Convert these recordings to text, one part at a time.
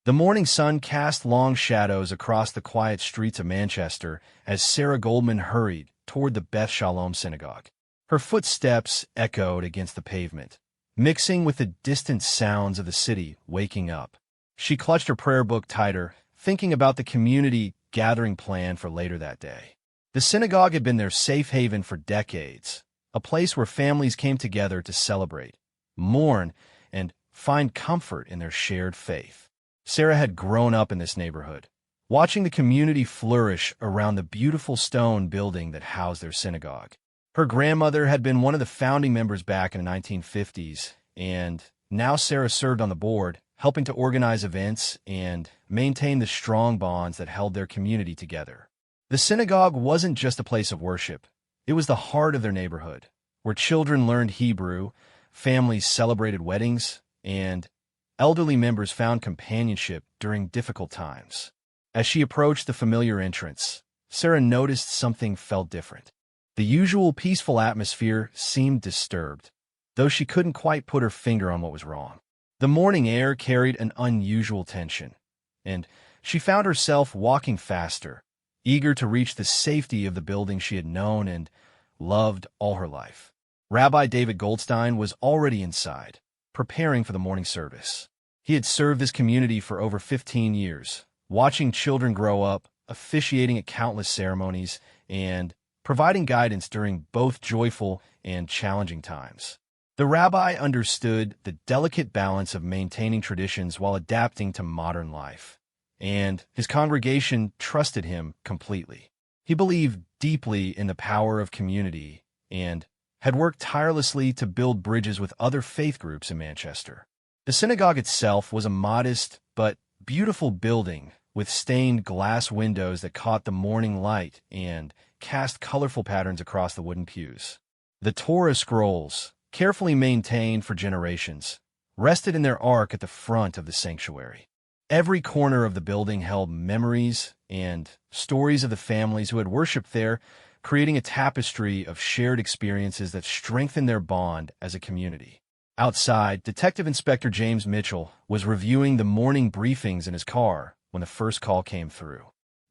The morning sun cast long shadows across the quiet streets of Manchester as Sarah Goldman hurried toward the Beth Shalom Synagogue. Her footsteps echoed against the pavement, mixing with the distant sounds of the city waking up. She clutched her prayer book tighter, thinking about the community gathering plan for later that day. The synagogue had been their safe haven for decades, a place where families came together to celebrate, mourn, and find comfort in their shared faith. Sarah had grown up in this neighborhood, watching the community flourish around the beautiful stone building that housed their synagogue. Her grandmother had been one of the founding members back in the 1950s, and now Sarah served on the board, helping to organize events and maintain the strong bonds that held their community together. The synagogue wasn't just a place of worship. It was the heart of their neighborhood, where children learned Hebrew, families celebrated weddings, and elderly members found companionship during difficult times. As she approached the familiar entrance, Sarah noticed something felt different. The usual peaceful atmosphere seemed disturbed, though she couldn't quite put her finger on what was wrong. The morning air carried an unusual tension, and she found herself walking faster, eager to reach the safety of the building she had known and loved all her life. Rabbi David Goldstein was already inside, preparing for the morning service. He had served his community for over 15 years, watching children grow up, officiating at countless ceremonies, and providing guidance during both joyful and challenging times. The rabbi understood the delicate balance of maintaining traditions while adapting to modern life, and his congregation trusted him completely. He believed deeply in the power of community and had worked tirelessly to build bridges with other faith groups in Manchester. The synagogue itself was a modest but beautiful building with stained glass windows that caught the morning light and cast colorful patterns across the wooden pews. The Torah scrolls, carefully maintained for generations, rested in their ark at the front of the sanctuary. Every corner of the building held memories and stories of the families who had worshipped there, creating a tapestry of shared experiences that strengthened their bond as a community. Outside, Detective Inspector James Mitchell was reviewing the morning briefings in his car when the first call came through.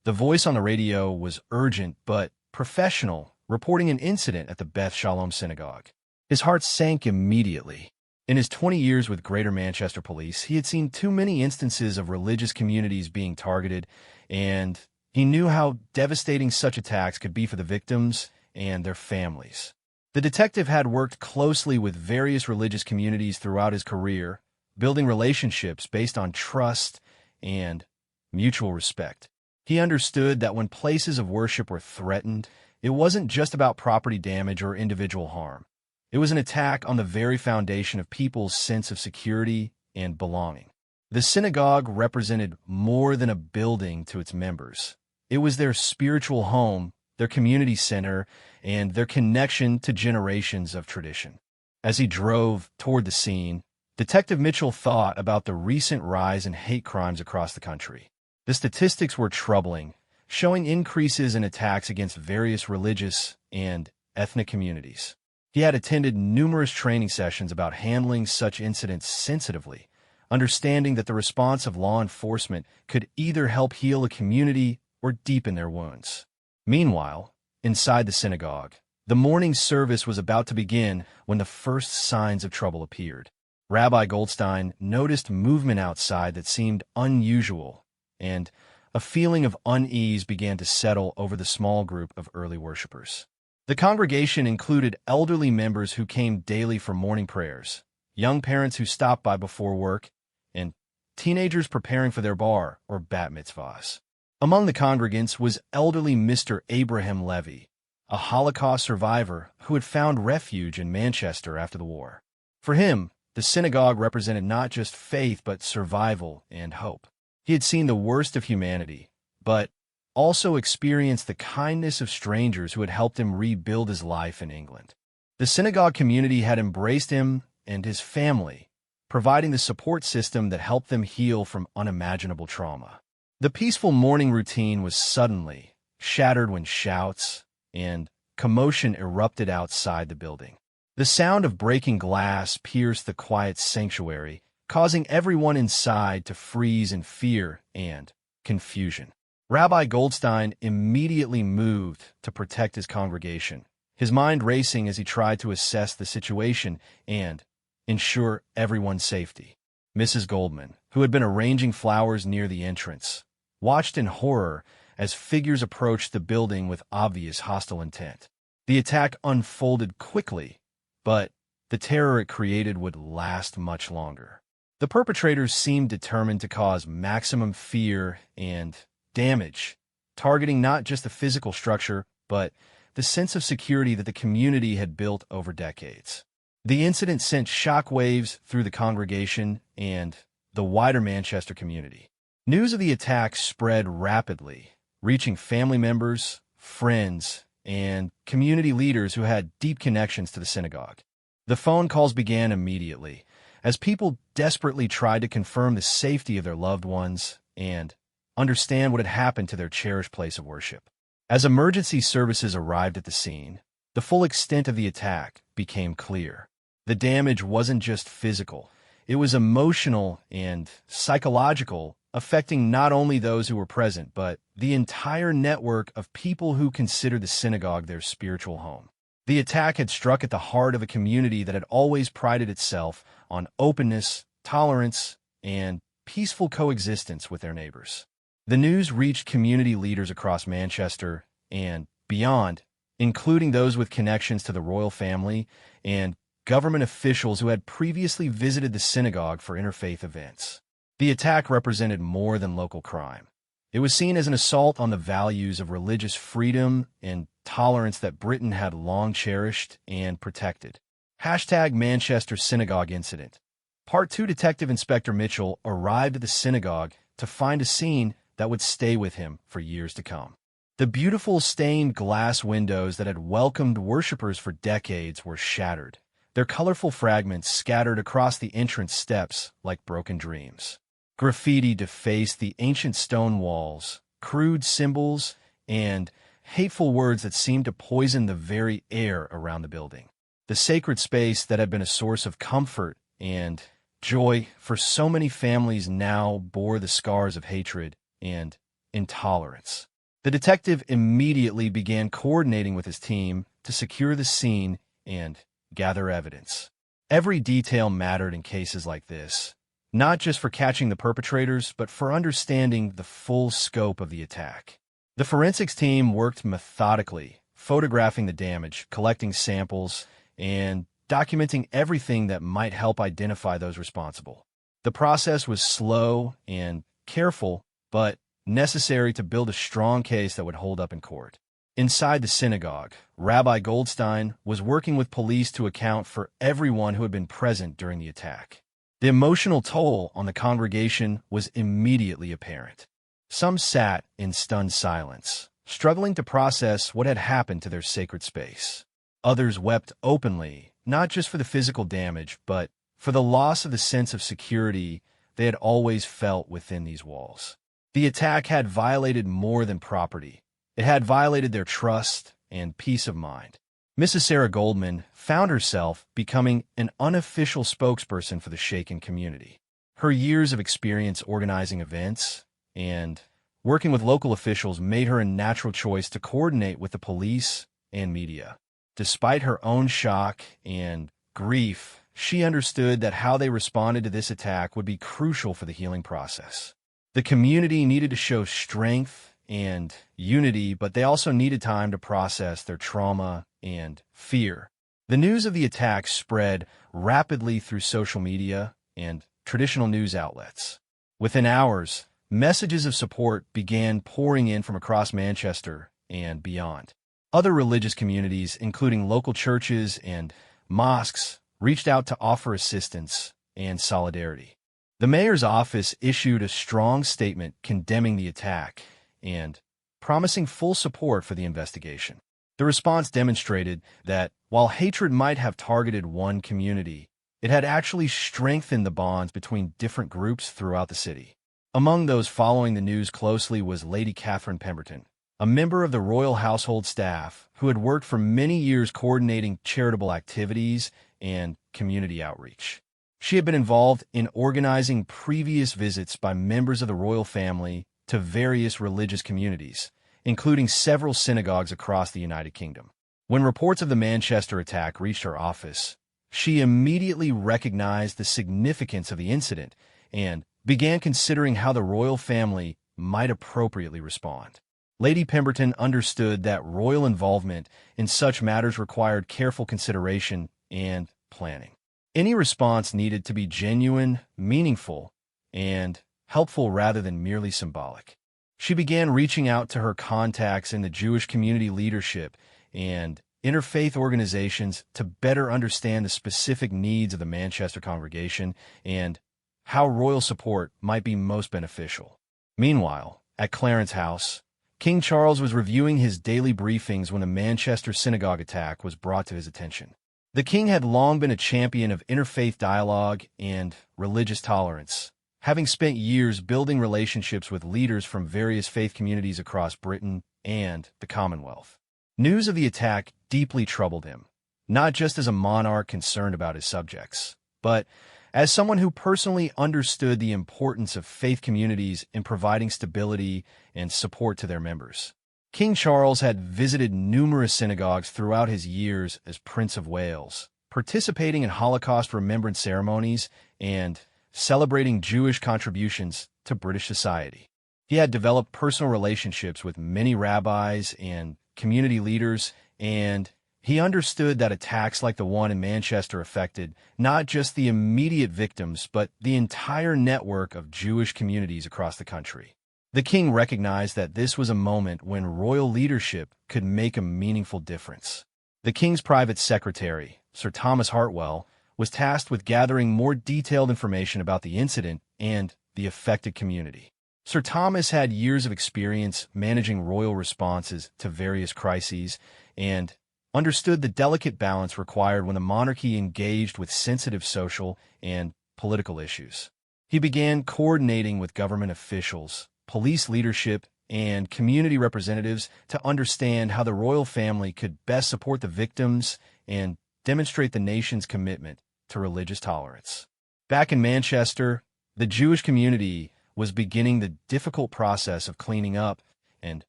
The voice on the radio was urgent but professional, reporting an incident at the Beth Shalom Synagogue. His heart sank immediately. In his 20 years with Greater Manchester Police, he had seen too many instances of religious communities being targeted, and he knew how devastating such attacks could be for the victims and their families. The detective had worked closely with various religious communities throughout his career, building relationships based on trust and mutual respect. He understood that when places of worship were threatened, it wasn't just about property damage or individual harm. It was an attack on the very foundation of people's sense of security and belonging. The synagogue represented more than a building to its members. It was their spiritual home, their community center, and their connection to generations of tradition. As he drove toward the scene, Detective Mitchell thought about the recent rise in hate crimes across the country. The statistics were troubling, showing increases in attacks against various religious and ethnic communities. He had attended numerous training sessions about handling such incidents sensitively, understanding that the response of law enforcement could either help heal a community or deepen their wounds. Meanwhile, inside the synagogue, the morning service was about to begin when the first signs of trouble appeared. Rabbi Goldstein noticed movement outside that seemed unusual, and a feeling of unease began to settle over the small group of early worshipers. The congregation included elderly members who came daily for morning prayers, young parents who stopped by before work, and teenagers preparing for their bar or bat mitzvahs. Among the congregants was elderly Mr. Abraham Levy, a Holocaust survivor who had found refuge in Manchester after the war. For him, the synagogue represented not just faith but survival and hope. He had seen the worst of humanity, but also experienced the kindness of strangers who had helped him rebuild his life in England. The synagogue community had embraced him and his family, providing the support system that helped them heal from unimaginable trauma. The peaceful morning routine was suddenly shattered when shouts and commotion erupted outside the building. The sound of breaking glass pierced the quiet sanctuary, causing everyone inside to freeze in fear and confusion. Rabbi Goldstein immediately moved to protect his congregation, his mind racing as he tried to assess the situation and ensure everyone's safety. Mrs. Goldman, who had been arranging flowers near the entrance, watched in horror as figures approached the building with obvious hostile intent. The attack unfolded quickly, but the terror it created would last much longer. The perpetrators seemed determined to cause maximum fear and damage, targeting not just the physical structure, but the sense of security that the community had built over decades. The incident sent shockwaves through the congregation and the wider Manchester community. News of the attack spread rapidly, reaching family members, friends, and community leaders who had deep connections to the synagogue. The phone calls began immediately, as people desperately tried to confirm the safety of their loved ones and understand what had happened to their cherished place of worship. As emergency services arrived at the scene, the full extent of the attack became clear. The damage wasn't just physical, it was emotional and psychological, affecting not only those who were present, but the entire network of people who consider the synagogue their spiritual home. The attack had struck at the heart of a community that had always prided itself on openness, tolerance, and peaceful coexistence with their neighbors. The news reached community leaders across Manchester and beyond, including those with connections to the royal family and government officials who had previously visited the synagogue for interfaith events. The attack represented more than local crime. It was seen as an assault on the values of religious freedom and tolerance that Britain had long cherished and protected. #Manchester Synagogue Incident. Part 2 Detective Inspector Mitchell arrived at the synagogue to find a scene that would stay with him for years to come. The beautiful stained glass windows that had welcomed worshippers for decades were shattered, their colorful fragments scattered across the entrance steps like broken dreams. Graffiti defaced the ancient stone walls, crude symbols, and hateful words that seemed to poison the very air around the building. The sacred space that had been a source of comfort and joy for so many families now bore the scars of hatred and intolerance. The detective immediately began coordinating with his team to secure the scene and gather evidence. Every detail mattered in cases like this, not just for catching the perpetrators, but for understanding the full scope of the attack. The forensics team worked methodically, photographing the damage, collecting samples, and documenting everything that might help identify those responsible. The process was slow and careful, but necessary to build a strong case that would hold up in court. Inside the synagogue, Rabbi Goldstein was working with police to account for everyone who had been present during the attack. The emotional toll on the congregation was immediately apparent. Some sat in stunned silence, struggling to process what had happened to their sacred space. Others wept openly, not just for the physical damage, but for the loss of the sense of security they had always felt within these walls. The attack had violated more than property. It had violated their trust and peace of mind. Mrs. Sarah Goldman found herself becoming an unofficial spokesperson for the shaken community. Her years of experience organizing events and working with local officials made her a natural choice to coordinate with the police and media. Despite her own shock and grief, she understood that how they responded to this attack would be crucial for the healing process. The community needed to show strength and unity, but they also needed time to process their trauma and fear. The news of the attack spread rapidly through social media and traditional news outlets. Within hours, messages of support began pouring in from across Manchester and beyond. Other religious communities, including local churches and mosques, reached out to offer assistance and solidarity. The mayor's office issued a strong statement condemning the attack and promising full support for the investigation. The response demonstrated that while hatred might have targeted one community, it had actually strengthened the bonds between different groups throughout the city. Among those following the news closely was Lady Catherine Pemberton, a member of the royal household staff who had worked for many years coordinating charitable activities and community outreach. She had been involved in organizing previous visits by members of the royal family to various religious communities, including several synagogues across the United Kingdom. When reports of the Manchester attack reached her office, she immediately recognized the significance of the incident and began considering how the royal family might appropriately respond. Lady Pemberton understood that royal involvement in such matters required careful consideration and planning. Any response needed to be genuine, meaningful, and helpful rather than merely symbolic. She began reaching out to her contacts in the Jewish community leadership and interfaith organizations to better understand the specific needs of the Manchester congregation and how royal support might be most beneficial. Meanwhile, at Clarence House, King Charles was reviewing his daily briefings when the Manchester Synagogue attack was brought to his attention. The king had long been a champion of interfaith dialogue and religious tolerance, having spent years building relationships with leaders from various faith communities across Britain and the Commonwealth. News of the attack deeply troubled him, not just as a monarch concerned about his subjects, but as someone who personally understood the importance of faith communities in providing stability and support to their members. King Charles had visited numerous synagogues throughout his years as Prince of Wales, participating in Holocaust remembrance ceremonies and celebrating Jewish contributions to British society. He had developed personal relationships with many rabbis and community leaders, and he understood that attacks like the one in Manchester affected not just the immediate victims, but the entire network of Jewish communities across the country. The king recognized that this was a moment when royal leadership could make a meaningful difference. The king's private secretary, Sir Thomas Hartwell, was tasked with gathering more detailed information about the incident and the affected community. Sir Thomas had years of experience managing royal responses to various crises and understood the delicate balance required when the monarchy engaged with sensitive social and political issues. He began coordinating with government officials, police leadership, and community representatives to understand how the royal family could best support the victims and demonstrate the nation's commitment to religious tolerance. Back in Manchester, the Jewish community was beginning the difficult process of cleaning up and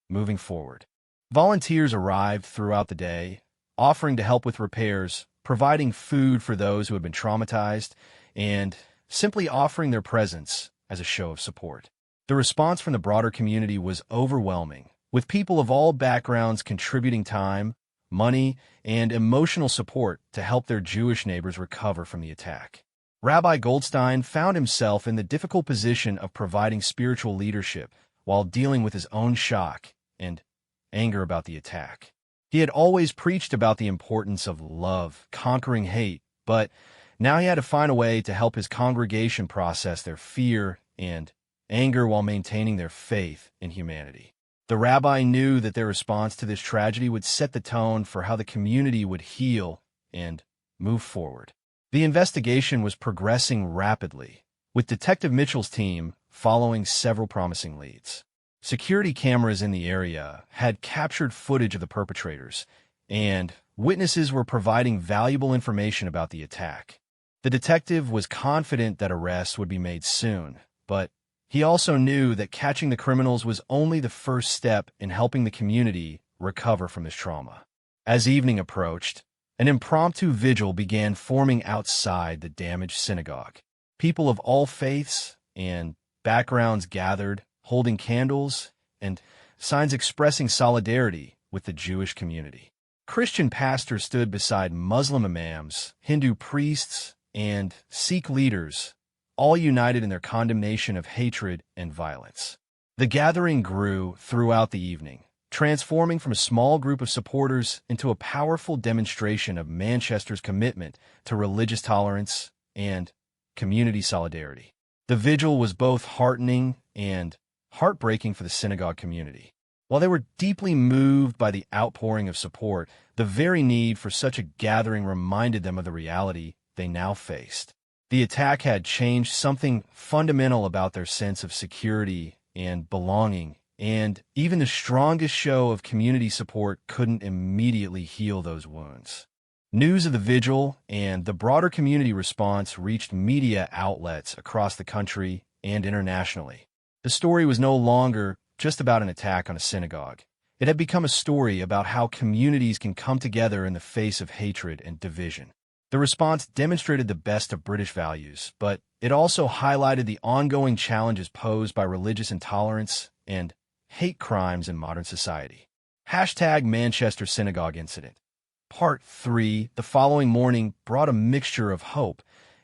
moving forward. Volunteers arrived throughout the day, offering to help with repairs, providing food for those who had been traumatized, and simply offering their presence as a show of support. The response from the broader community was overwhelming, with people of all backgrounds contributing time, money, and emotional support to help their Jewish neighbors recover from the attack. Rabbi Goldstein found himself in the difficult position of providing spiritual leadership while dealing with his own shock and anger about the attack. He had always preached about the importance of love, conquering hate, but now he had to find a way to help his congregation process their fear and anger while maintaining their faith in humanity. The rabbi knew that their response to this tragedy would set the tone for how the community would heal and move forward. The investigation was progressing rapidly, with Detective Mitchell's team following several promising leads. Security cameras in the area had captured footage of the perpetrators, and witnesses were providing valuable information about the attack. The detective was confident that arrests would be made soon, but he also knew that catching the criminals was only the first step in helping the community recover from this trauma. As evening approached, an impromptu vigil began forming outside the damaged synagogue. People of all faiths and backgrounds gathered, holding candles and signs expressing solidarity with the Jewish community. Christian pastors stood beside Muslim imams, Hindu priests, and Sikh leaders, all united in their condemnation of hatred and violence. The gathering grew throughout the evening, transforming from a small group of supporters into a powerful demonstration of Manchester's commitment to religious tolerance and community solidarity. The vigil was both heartening and heartbreaking for the synagogue community. While they were deeply moved by the outpouring of support, the very need for such a gathering reminded them of the reality they now faced. The attack had changed something fundamental about their sense of security and belonging, and even the strongest show of community support couldn't immediately heal those wounds. News of the vigil and the broader community response reached media outlets across the country and internationally. The story was no longer just about an attack on a synagogue. It had become a story about how communities can come together in the face of hatred and division. The response demonstrated the best of British values, but it also highlighted the ongoing challenges posed by religious intolerance and hate crimes in modern society. Hashtag Manchester Synagogue Incident. Part 3, the following morning, brought a mixture of hope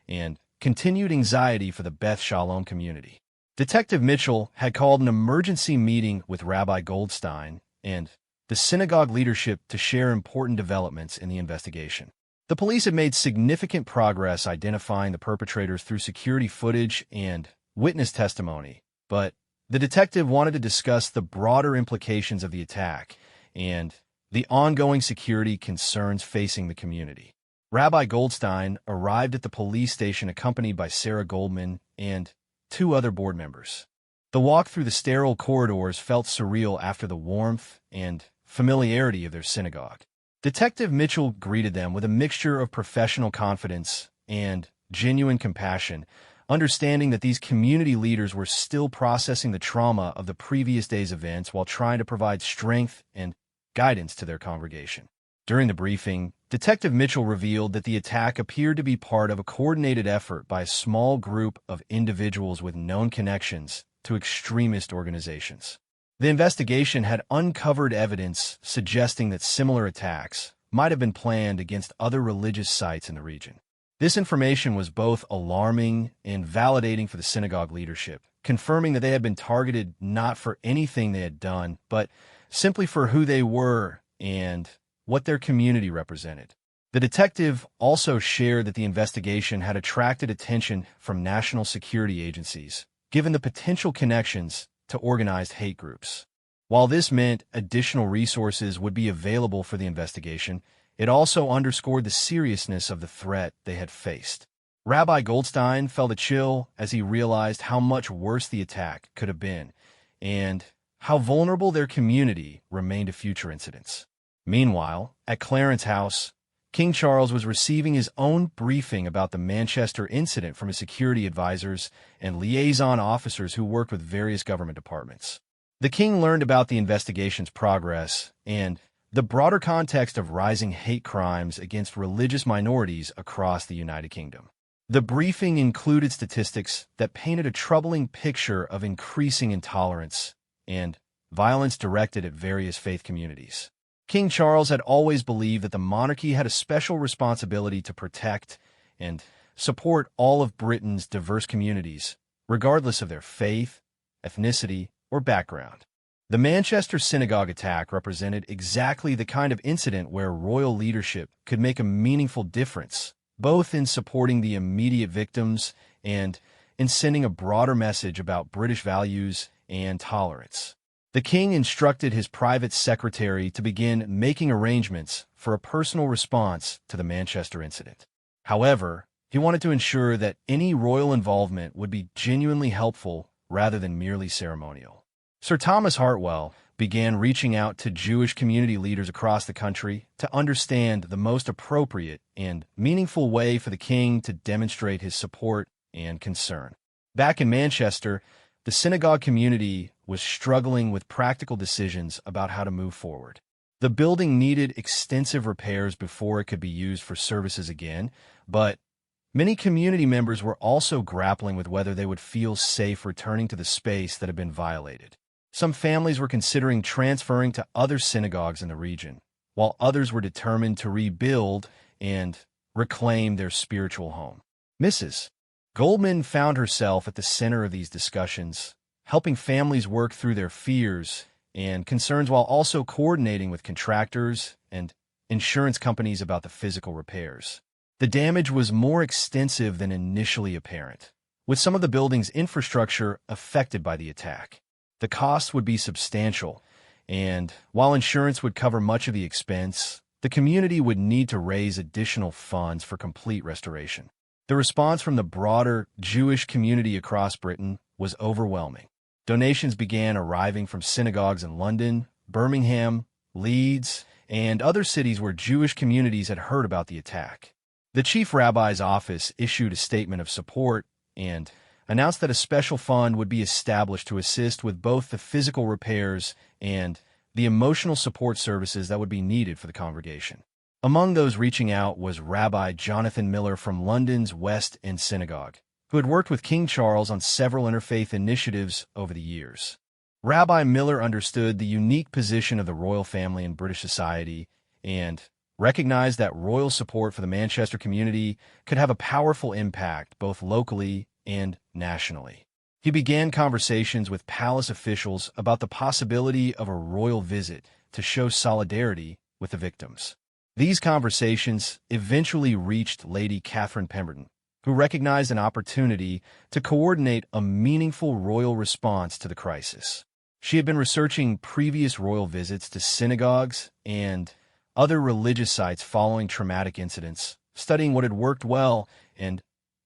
and continued anxiety for the Beth Shalom community. Detective Mitchell had called an emergency meeting with Rabbi Goldstein and the synagogue leadership to share important developments in the investigation. The police had made significant progress identifying the perpetrators through security footage and witness testimony, but the detective wanted to discuss the broader implications of the attack and the ongoing security concerns facing the community. Rabbi Goldstein arrived at the police station accompanied by Sarah Goldman and 2 other board members. The walk through the sterile corridors felt surreal after the warmth and familiarity of their synagogue. Detective Mitchell greeted them with a mixture of professional confidence and genuine compassion, understanding that these community leaders were still processing the trauma of the previous day's events while trying to provide strength and guidance to their congregation. During the briefing, Detective Mitchell revealed that the attack appeared to be part of a coordinated effort by a small group of individuals with known connections to extremist organizations. The investigation had uncovered evidence suggesting that similar attacks might have been planned against other religious sites in the region. This information was both alarming and validating for the synagogue leadership, confirming that they had been targeted not for anything they had done, but simply for who they were and what their community represented. The detective also shared that the investigation had attracted attention from national security agencies, given the potential connections to organized hate groups. While this meant additional resources would be available for the investigation, it also underscored the seriousness of the threat they had faced. Rabbi Goldstein felt a chill as he realized how much worse the attack could have been and how vulnerable their community remained to future incidents. Meanwhile, at Clarence House, King Charles was receiving his own briefing about the Manchester incident from his security advisors and liaison officers who worked with various government departments. The king learned about the investigation's progress and the broader context of rising hate crimes against religious minorities across the United Kingdom. The briefing included statistics that painted a troubling picture of increasing intolerance and violence directed at various faith communities. King Charles had always believed that the monarchy had a special responsibility to protect and support all of Britain's diverse communities, regardless of their faith, ethnicity, or background. The Manchester Synagogue attack represented exactly the kind of incident where royal leadership could make a meaningful difference, both in supporting the immediate victims and in sending a broader message about British values and tolerance. The king instructed his private secretary to begin making arrangements for a personal response to the Manchester incident. However, he wanted to ensure that any royal involvement would be genuinely helpful rather than merely ceremonial. Sir Thomas Hartwell began reaching out to Jewish community leaders across the country to understand the most appropriate and meaningful way for the king to demonstrate his support and concern. Back in Manchester, the synagogue community was struggling with practical decisions about how to move forward. The building needed extensive repairs before it could be used for services again, but many community members were also grappling with whether they would feel safe returning to the space that had been violated. Some families were considering transferring to other synagogues in the region, while others were determined to rebuild and reclaim their spiritual home. Mrs. Goldman found herself at the center of these discussions, helping families work through their fears and concerns while also coordinating with contractors and insurance companies about the physical repairs. The damage was more extensive than initially apparent, with some of the building's infrastructure affected by the attack. The costs would be substantial, and while insurance would cover much of the expense, the community would need to raise additional funds for complete restoration. The response from the broader Jewish community across Britain was overwhelming. Donations began arriving from synagogues in London, Birmingham, Leeds, and other cities where Jewish communities had heard about the attack. The chief rabbi's office issued a statement of support and announced that a special fund would be established to assist with both the physical repairs and the emotional support services that would be needed for the congregation. Among those reaching out was Rabbi Jonathan Miller from London's West End Synagogue, who had worked with King Charles on several interfaith initiatives over the years. Rabbi Miller understood the unique position of the royal family in British society and recognized that royal support for the Manchester community could have a powerful impact both locally and nationally. He began conversations with palace officials about the possibility of a royal visit to show solidarity with the victims. These conversations eventually reached Lady Catherine Pemberton, who recognized an opportunity to coordinate a meaningful royal response to the crisis. She had been researching previous royal visits to synagogues and other religious sites following traumatic incidents, studying what had worked well and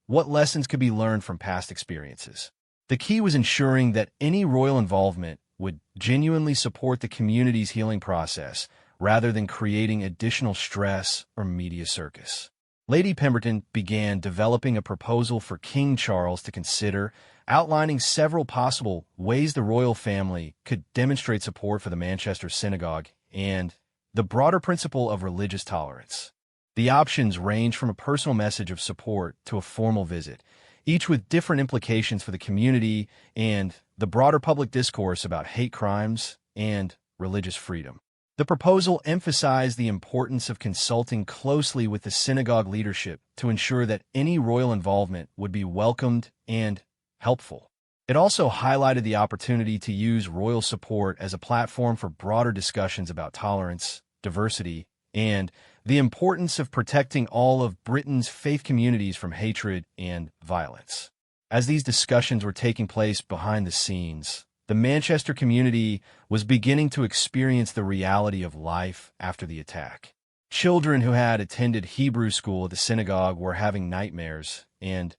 what lessons could be learned from past experiences. The key was ensuring that any royal involvement would genuinely support the community's healing process rather than creating additional stress or media circus. Lady Pemberton began developing a proposal for King Charles to consider, outlining several possible ways the royal family could demonstrate support for the Manchester Synagogue and the broader principle of religious tolerance. The options range from a personal message of support to a formal visit, each with different implications for the community and the broader public discourse about hate crimes and religious freedom. The proposal emphasized the importance of consulting closely with the synagogue leadership to ensure that any royal involvement would be welcomed and helpful. It also highlighted the opportunity to use royal support as a platform for broader discussions about tolerance, diversity, and the importance of protecting all of Britain's faith communities from hatred and violence. As these discussions were taking place behind the scenes, the Manchester community was beginning to experience the reality of life after the attack. Children who had attended Hebrew school at the synagogue were having nightmares and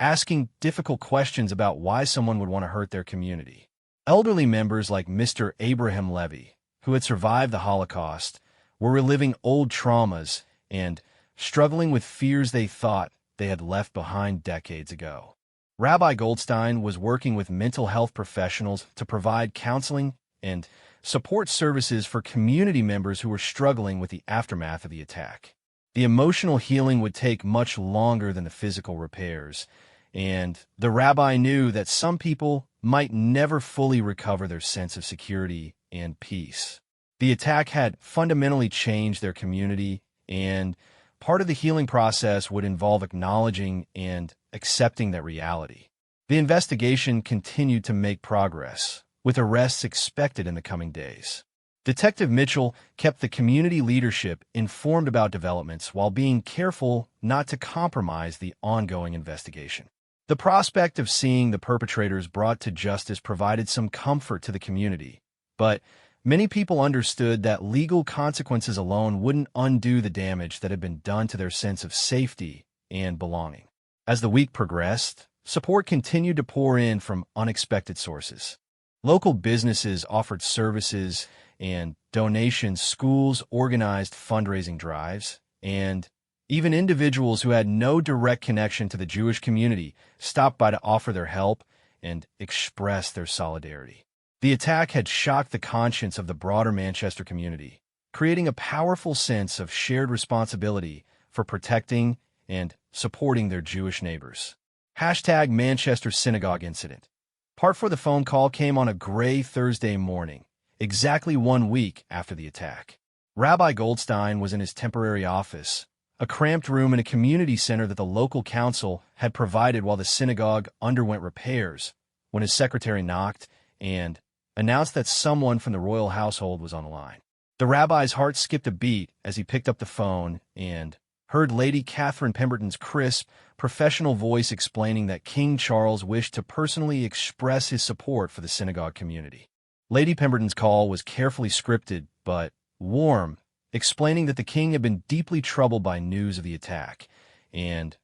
asking difficult questions about why someone would want to hurt their community. Elderly members like Mr. Abraham Levy, who had survived the Holocaust, were reliving old traumas and struggling with fears they thought they had left behind decades ago. Rabbi Goldstein was working with mental health professionals to provide counseling and support services for community members who were struggling with the aftermath of the attack. The emotional healing would take much longer than the physical repairs, and the rabbi knew that some people might never fully recover their sense of security and peace. The attack had fundamentally changed their community, and part of the healing process would involve acknowledging and accepting that reality. The investigation continued to make progress, with arrests expected in the coming days. Detective Mitchell kept the community leadership informed about developments while being careful not to compromise the ongoing investigation. The prospect of seeing the perpetrators brought to justice provided some comfort to the community, but many people understood that legal consequences alone wouldn't undo the damage that had been done to their sense of safety and belonging. As the week progressed, support continued to pour in from unexpected sources. Local businesses offered services and donations, schools organized fundraising drives, and even individuals who had no direct connection to the Jewish community stopped by to offer their help and express their solidarity. The attack had shocked the conscience of the broader Manchester community, creating a powerful sense of shared responsibility for protecting and supporting their Jewish neighbors. Hashtag Manchester Synagogue Incident. Part 4 of the phone call came on a gray Thursday morning, exactly 1 week after the attack. Rabbi Goldstein was in his temporary office, a cramped room in a community center that the local council had provided while the synagogue underwent repairs, when his secretary knocked and announced that someone from the royal household was on the line. The rabbi's heart skipped a beat as he picked up the phone and heard Lady Catherine Pemberton's crisp, professional voice explaining that King Charles wished to personally express his support for the synagogue community. Lady Pemberton's call was carefully scripted, but warm, explaining that the king had been deeply troubled by news of the attack and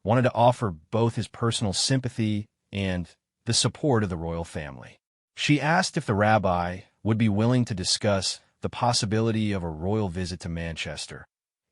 wanted to offer both his personal sympathy and the support of the royal family. She asked if the rabbi would be willing to discuss the possibility of a royal visit to Manchester,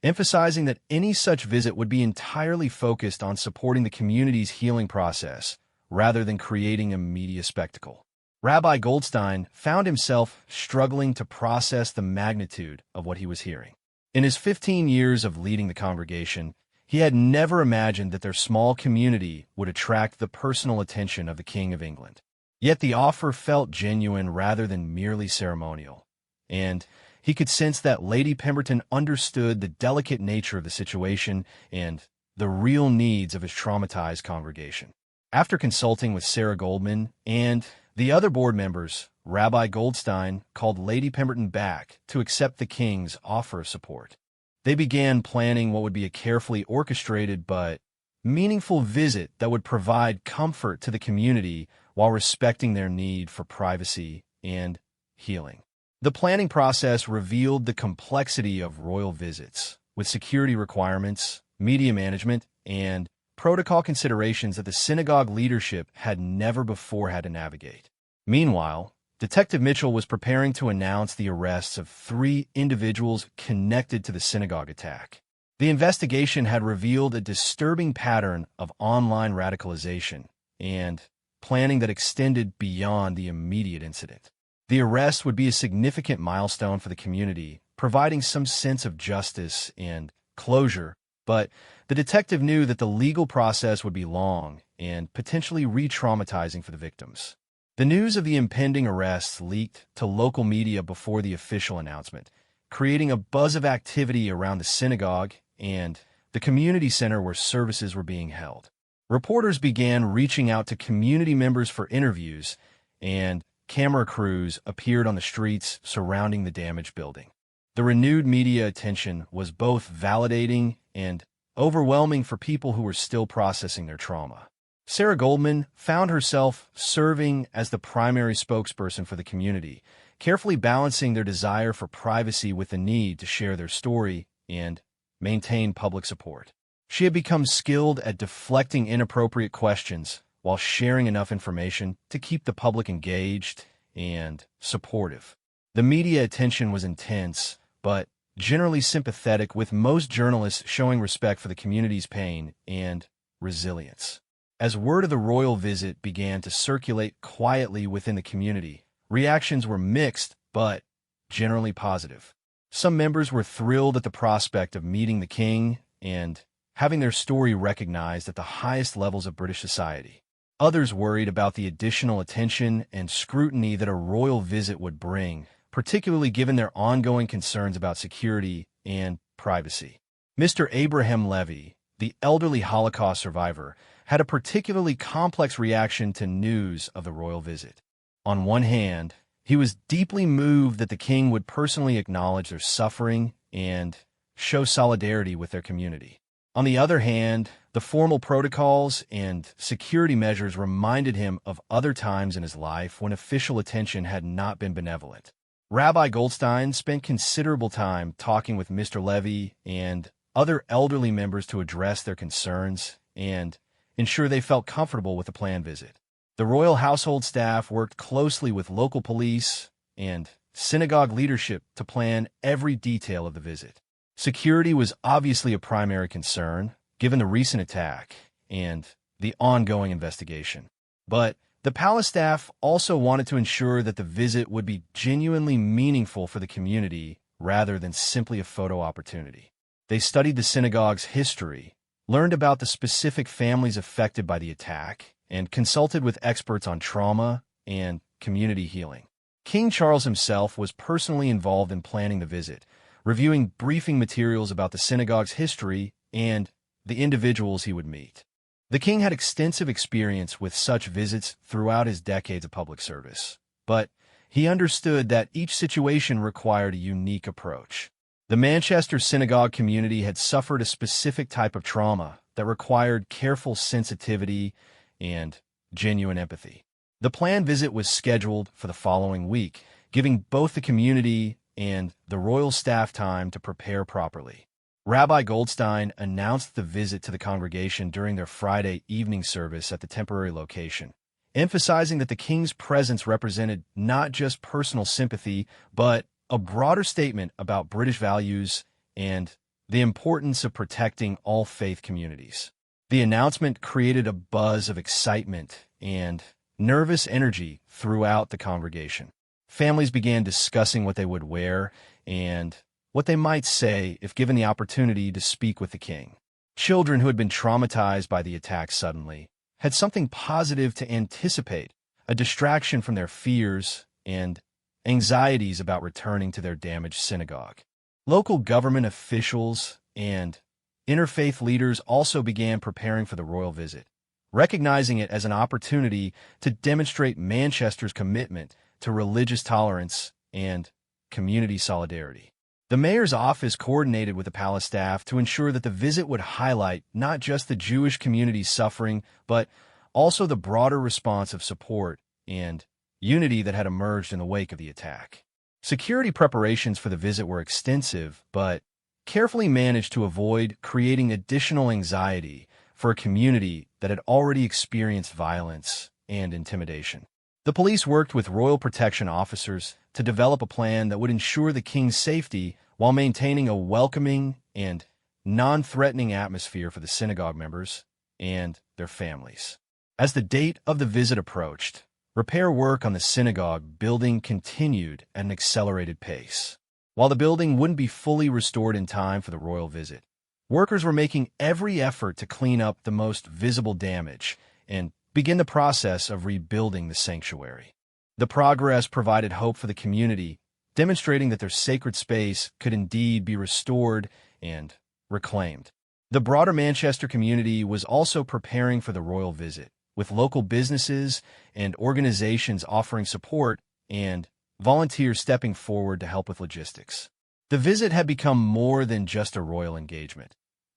emphasizing that any such visit would be entirely focused on supporting the community's healing process rather than creating a media spectacle. Rabbi Goldstein found himself struggling to process the magnitude of what he was hearing. In his 15 years of leading the congregation, he had never imagined that their small community would attract the personal attention of the King of England. Yet the offer felt genuine rather than merely ceremonial, and he could sense that Lady Pemberton understood the delicate nature of the situation and the real needs of his traumatized congregation. After consulting with Sarah Goldman and the other board members, Rabbi Goldstein called Lady Pemberton back to accept the king's offer of support. They began planning what would be a carefully orchestrated but meaningful visit that would provide comfort to the community while respecting their need for privacy and healing. The planning process revealed the complexity of royal visits, with security requirements, media management, and protocol considerations that the synagogue leadership had never before had to navigate. Meanwhile, Detective Mitchell was preparing to announce the arrests of 3 individuals connected to the synagogue attack. The investigation had revealed a disturbing pattern of online radicalization and planning that extended beyond the immediate incident. The arrest would be a significant milestone for the community, providing some sense of justice and closure, but the detective knew that the legal process would be long and potentially re-traumatizing for the victims. The news of the impending arrests leaked to local media before the official announcement, creating a buzz of activity around the synagogue and the community center where services were being held. Reporters began reaching out to community members for interviews, and camera crews appeared on the streets surrounding the damaged building. The renewed media attention was both validating and overwhelming for people who were still processing their trauma. Sarah Goldman found herself serving as the primary spokesperson for the community, carefully balancing their desire for privacy with the need to share their story and maintain public support. She had become skilled at deflecting inappropriate questions while sharing enough information to keep the public engaged and supportive. The media attention was intense, but generally sympathetic, with most journalists showing respect for the community's pain and resilience. As word of the royal visit began to circulate quietly within the community, reactions were mixed but generally positive. Some members were thrilled at the prospect of meeting the king and having their story recognized at the highest levels of British society. Others worried about the additional attention and scrutiny that a royal visit would bring, particularly given their ongoing concerns about security and privacy. Mr. Abraham Levy, the elderly Holocaust survivor, had a particularly complex reaction to news of the royal visit. On one hand, he was deeply moved that the king would personally acknowledge their suffering and show solidarity with their community. On the other hand, the formal protocols and security measures reminded him of other times in his life when official attention had not been benevolent. Rabbi Goldstein spent considerable time talking with Mr. Levy and other elderly members to address their concerns and ensure they felt comfortable with the planned visit. The royal household staff worked closely with local police and synagogue leadership to plan every detail of the visit. Security was obviously a primary concern, given the recent attack and the ongoing investigation. But the palace staff also wanted to ensure that the visit would be genuinely meaningful for the community rather than simply a photo opportunity. They studied the synagogue's history, learned about the specific families affected by the attack, and consulted with experts on trauma and community healing. King Charles himself was personally involved in planning the visit, reviewing briefing materials about the synagogue's history and the individuals he would meet. The king had extensive experience with such visits throughout his decades of public service, but he understood that each situation required a unique approach. The Manchester synagogue community had suffered a specific type of trauma that required careful sensitivity and genuine empathy. The planned visit was scheduled for the following week, giving both the community and the royal staff time to prepare properly. Rabbi Goldstein announced the visit to the congregation during their Friday evening service at the temporary location, emphasizing that the king's presence represented not just personal sympathy, but a broader statement about British values and the importance of protecting all faith communities. The announcement created a buzz of excitement and nervous energy throughout the congregation. Families began discussing what they would wear and what they might say if given the opportunity to speak with the king. Children who had been traumatized by the attack suddenly had something positive to anticipate, a distraction from their fears and anxieties about returning to their damaged synagogue. Local government officials and interfaith leaders also began preparing for the royal visit, recognizing it as an opportunity to demonstrate Manchester's commitment to religious tolerance and community solidarity. The mayor's office coordinated with the palace staff to ensure that the visit would highlight not just the Jewish community's suffering, but also the broader response of support and unity that had emerged in the wake of the attack. Security preparations for the visit were extensive, but carefully managed to avoid creating additional anxiety for a community that had already experienced violence and intimidation. The police worked with royal protection officers to develop a plan that would ensure the king's safety while maintaining a welcoming and non-threatening atmosphere for the synagogue members and their families. As the date of the visit approached, repair work on the synagogue building continued at an accelerated pace. While the building wouldn't be fully restored in time for the royal visit, workers were making every effort to clean up the most visible damage and begin the process of rebuilding the sanctuary. The progress provided hope for the community, demonstrating that their sacred space could indeed be restored and reclaimed. The broader Manchester community was also preparing for the royal visit, with local businesses and organizations offering support and volunteers stepping forward to help with logistics. The visit had become more than just a royal engagement.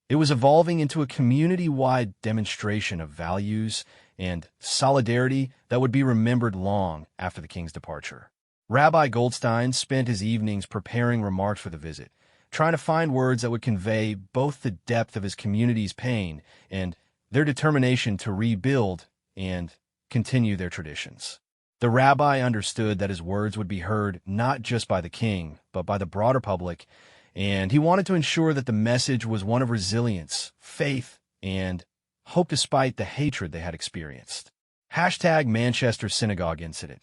It was evolving into a community-wide demonstration of values and solidarity that would be remembered long after the king's departure. Rabbi Goldstein spent his evenings preparing remarks for the visit, trying to find words that would convey both the depth of his community's pain and their determination to rebuild and continue their traditions. The rabbi understood that his words would be heard not just by the king, but by the broader public, and he wanted to ensure that the message was one of resilience, faith, and hope despite the hatred they had experienced. #Manchester Synagogue Incident.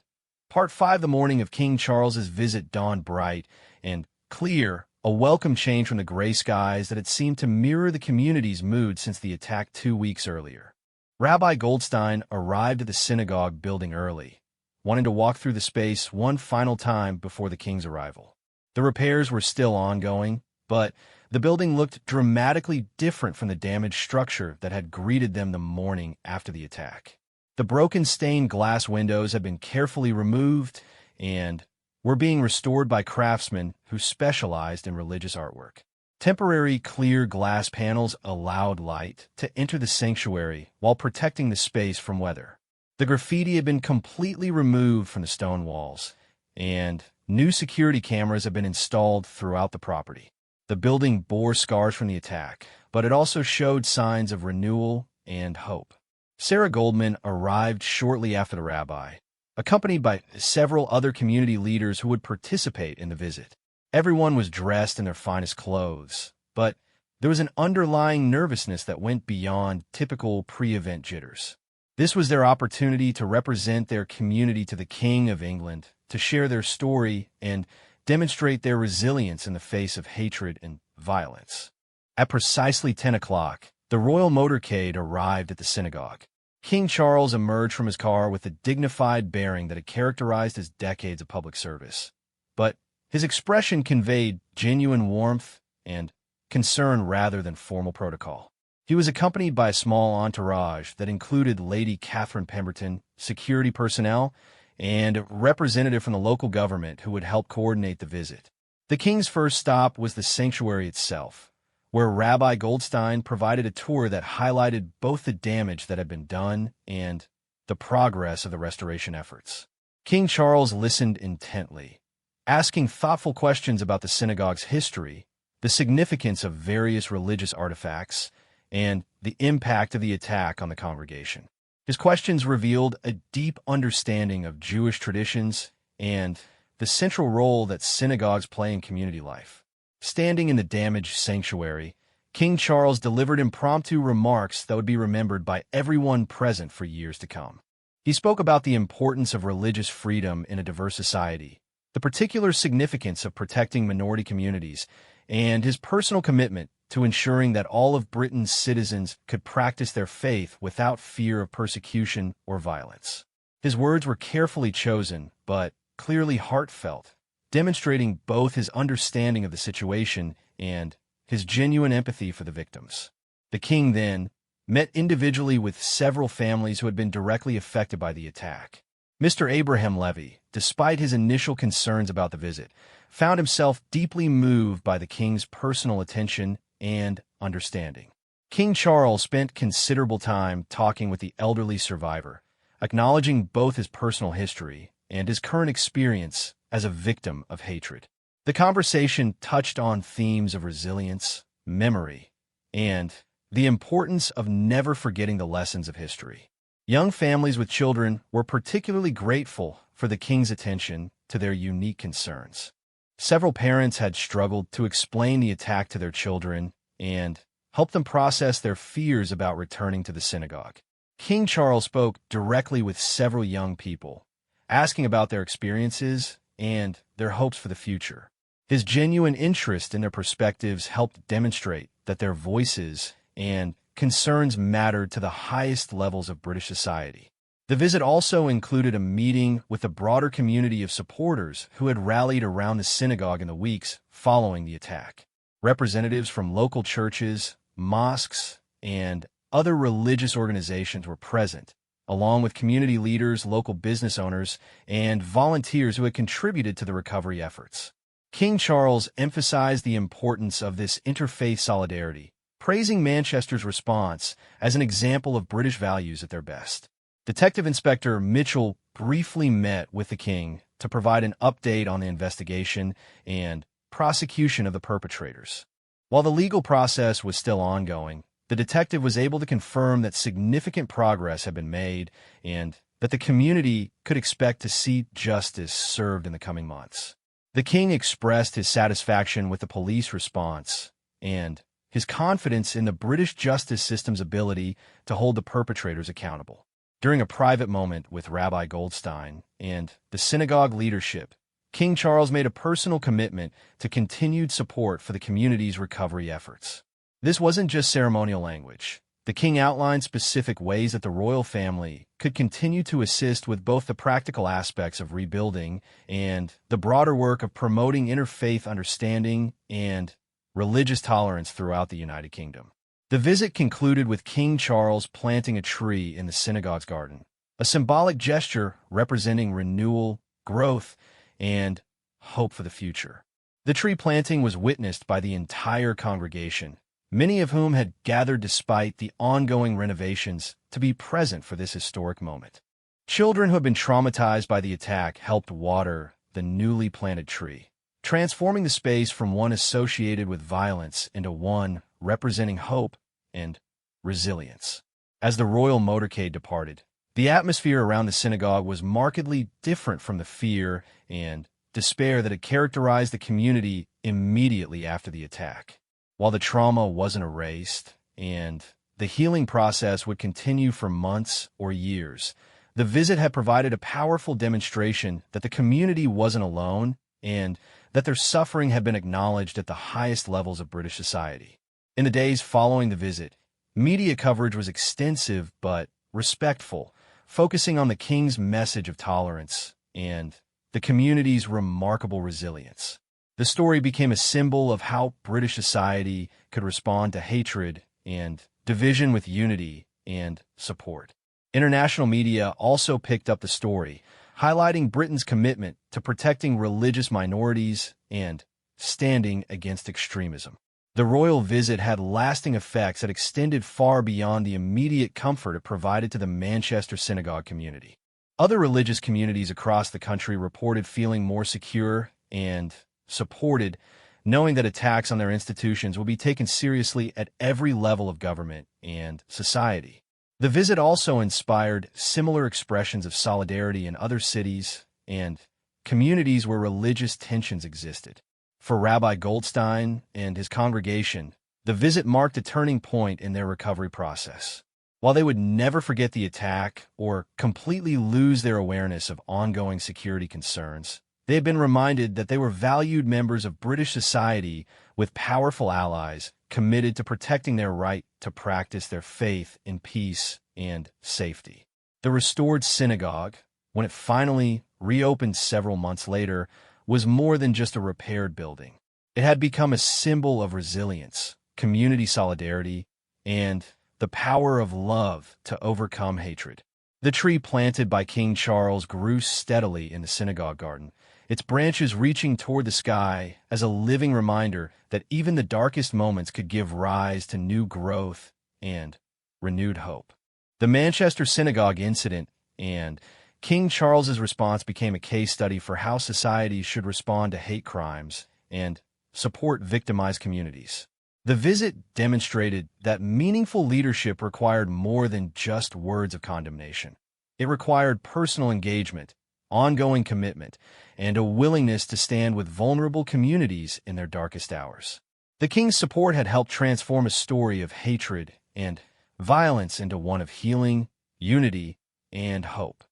Part 5. The morning of King Charles's visit dawned bright and clear, a welcome change from the gray skies that had seemed to mirror the community's mood since the attack 2 weeks earlier. Rabbi Goldstein arrived at the synagogue building early, wanting to walk through the space one final time before the king's arrival. The repairs were still ongoing, but the building looked dramatically different from the damaged structure that had greeted them the morning after the attack. The broken stained glass windows had been carefully removed and were being restored by craftsmen who specialized in religious artwork. Temporary clear glass panels allowed light to enter the sanctuary while protecting the space from weather. The graffiti had been completely removed from the stone walls, and new security cameras have been installed throughout the property. The building bore scars from the attack, but it also showed signs of renewal and hope. Sarah Goldman arrived shortly after the rabbi, accompanied by several other community leaders who would participate in the visit. Everyone was dressed in their finest clothes, but there was an underlying nervousness that went beyond typical pre-event jitters. This was their opportunity to represent their community to the King of England, to share their story and demonstrate their resilience in the face of hatred and violence. At precisely 10 o'clock, the royal motorcade arrived at the synagogue. King Charles emerged from his car with the dignified bearing that had characterized his decades of public service. But his expression conveyed genuine warmth and concern rather than formal protocol. He was accompanied by a small entourage that included Lady Catherine Pemberton, security personnel, and a representative from the local government who would help coordinate the visit. The king's first stop was the sanctuary itself, where Rabbi Goldstein provided a tour that highlighted both the damage that had been done and the progress of the restoration efforts. King Charles listened intently, asking thoughtful questions about the synagogue's history, the significance of various religious artifacts, and the impact of the attack on the congregation. His questions revealed a deep understanding of Jewish traditions and the central role that synagogues play in community life. Standing in the damaged sanctuary, King Charles delivered impromptu remarks that would be remembered by everyone present for years to come. He spoke about the importance of religious freedom in a diverse society, the particular significance of protecting minority communities, and his personal commitment to ensuring that all of Britain's citizens could practice their faith without fear of persecution or violence. His words were carefully chosen, but clearly heartfelt, demonstrating both his understanding of the situation and his genuine empathy for the victims. The king then met individually with several families who had been directly affected by the attack. Mr. Abraham Levy, despite his initial concerns about the visit, found himself deeply moved by the king's personal attention and understanding. King Charles spent considerable time talking with the elderly survivor, acknowledging both his personal history and his current experience as a victim of hatred. The conversation touched on themes of resilience, memory, and the importance of never forgetting the lessons of history. Young families with children were particularly grateful for the king's attention to their unique concerns. Several parents had struggled to explain the attack to their children and help them process their fears about returning to the synagogue. King Charles spoke directly with several young people, asking about their experiences and their hopes for the future. His genuine interest in their perspectives helped demonstrate that their voices and concerns mattered to the highest levels of British society. The visit also included a meeting with a broader community of supporters who had rallied around the synagogue in the weeks following the attack. Representatives from local churches, mosques, and other religious organizations were present, along with community leaders, local business owners, and volunteers who had contributed to the recovery efforts. King Charles emphasized the importance of this interfaith solidarity, praising Manchester's response as an example of British values at their best. Detective Inspector Mitchell briefly met with the king to provide an update on the investigation and prosecution of the perpetrators. While the legal process was still ongoing, the detective was able to confirm that significant progress had been made and that the community could expect to see justice served in the coming months. The king expressed his satisfaction with the police response and his confidence in the British justice system's ability to hold the perpetrators accountable. During a private moment with Rabbi Goldstein and the synagogue leadership, King Charles made a personal commitment to continued support for the community's recovery efforts. This wasn't just ceremonial language. The king outlined specific ways that the royal family could continue to assist with both the practical aspects of rebuilding and the broader work of promoting interfaith understanding and religious tolerance throughout the United Kingdom. The visit concluded with King Charles planting a tree in the synagogue's garden, a symbolic gesture representing renewal, growth, and hope for the future. The tree planting was witnessed by the entire congregation, many of whom had gathered despite the ongoing renovations to be present for this historic moment. Children who had been traumatized by the attack helped water the newly planted tree, transforming the space from one associated with violence into one representing hope and resilience. As the royal motorcade departed, the atmosphere around the synagogue was markedly different from the fear and despair that had characterized the community immediately after the attack. While the trauma wasn't erased and the healing process would continue for months or years, the visit had provided a powerful demonstration that the community wasn't alone and that their suffering had been acknowledged at the highest levels of British society. In the days following the visit, media coverage was extensive but respectful, focusing on the king's message of tolerance and the community's remarkable resilience. The story became a symbol of how British society could respond to hatred and division with unity and support. International media also picked up the story, highlighting Britain's commitment to protecting religious minorities and standing against extremism. The royal visit had lasting effects that extended far beyond the immediate comfort it provided to the Manchester synagogue community. Other religious communities across the country reported feeling more secure and supported, knowing that attacks on their institutions will be taken seriously at every level of government and society. The visit also inspired similar expressions of solidarity in other cities and communities where religious tensions existed. For Rabbi Goldstein and his congregation, the visit marked a turning point in their recovery process. While they would never forget the attack or completely lose their awareness of ongoing security concerns, they had been reminded that they were valued members of British society with powerful allies committed to protecting their right to practice their faith in peace and safety. The restored synagogue, when it finally reopened several months later, was more than just a repaired building. It had become a symbol of resilience, community solidarity, and the power of love to overcome hatred. The tree planted by King Charles grew steadily in the synagogue garden, its branches reaching toward the sky as a living reminder that even the darkest moments could give rise to new growth and renewed hope. The Manchester Synagogue incident and King Charles's response became a case study for how society should respond to hate crimes and support victimized communities. The visit demonstrated that meaningful leadership required more than just words of condemnation. It required personal engagement, ongoing commitment, and a willingness to stand with vulnerable communities in their darkest hours. The king's support had helped transform a story of hatred and violence into one of healing, unity, and hope.